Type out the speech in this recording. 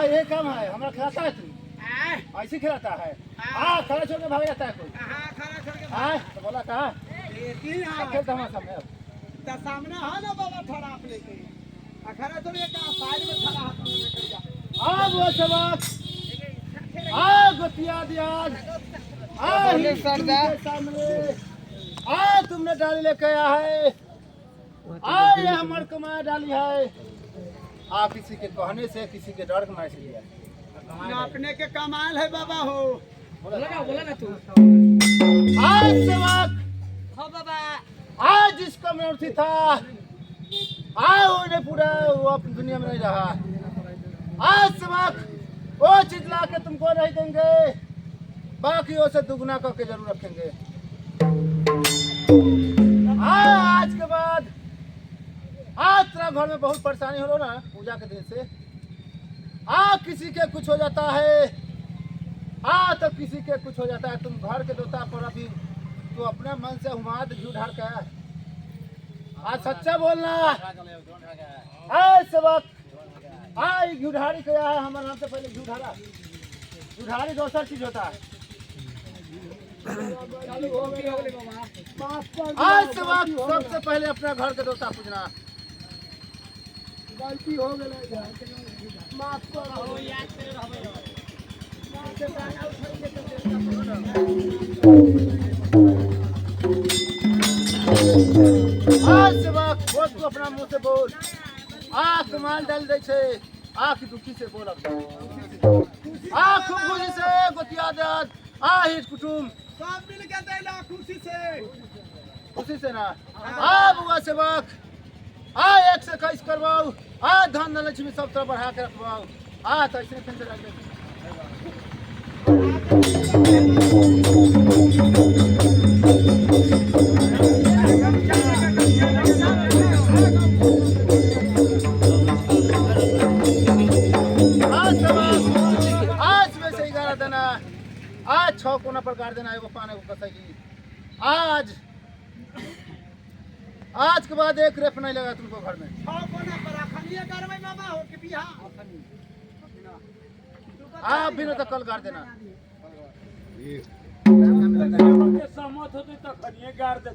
ये काम है हमारा खिलाता है तू ऐसे खिलाता है हाँ खाना छोड़ के भाग जाता है कोई हाँ तो बोला कहा खेलता हमारे सामने अब सामने है ना बाबा थोड़ा आप लेके अखाड़ा थोड़ी का साइड में खड़ा हाथ लेकर जा वो सबक गोतिया दियाज सरदार सामने तुमने डाली लेके आया है ये हमारे कमाया डाली है किसी के कहने से किसी के डर कमाए से लिया अपने के कमाल है बाबा हो बोला ना तू आज सबक हो बाबा आज जिसका मूर्ति था उन्हें पूरा वो अपनी दुनिया में नहीं रहा आज सबक वो चीज ला के तुमको नहीं देंगे बाकियों से दुगना करके जरूर रखेंगे आज के बाद आज तेरा घर में बहुत परेशानी हो रहा ना पूजा के दिन से। किसी के कुछ हो जाता है, तो किसी के कुछ हो जाता है। तुम घर के देवता पर अभी तू अपने मन से हुमाद झूठ ढार के आया। आज सच्चा बोलना। सबक झूठारी क्या है? हमारे नाम से पहले झूठारा। झूठारी दूसरा चीज होता है। आज सबसे पहले अपना घर के देवता पूजना। गलती हो गई, माफ करो। बोल तू अपना मुंह से बोल। कमाल डाल दे छे। दुखी से बोल। खूब खुशी से गोतिया दे। हित कुटुम सब मिल के देला खुशी से ना। बुआ सेवक एक से 21 करवाओ। धन लक्ष्मी सब तरह बढ़ा के रखवाओ। तो ऐसे फिर आज में से 11 देना। आज 6 कोना पर गाड़ देना। एगो पान एगो कसैली। आज के बाद एक रेप नहीं लगा तुमको घर में। भी तो कल गाड़ देना। सहमत होते तो खनिए गाड़ दे।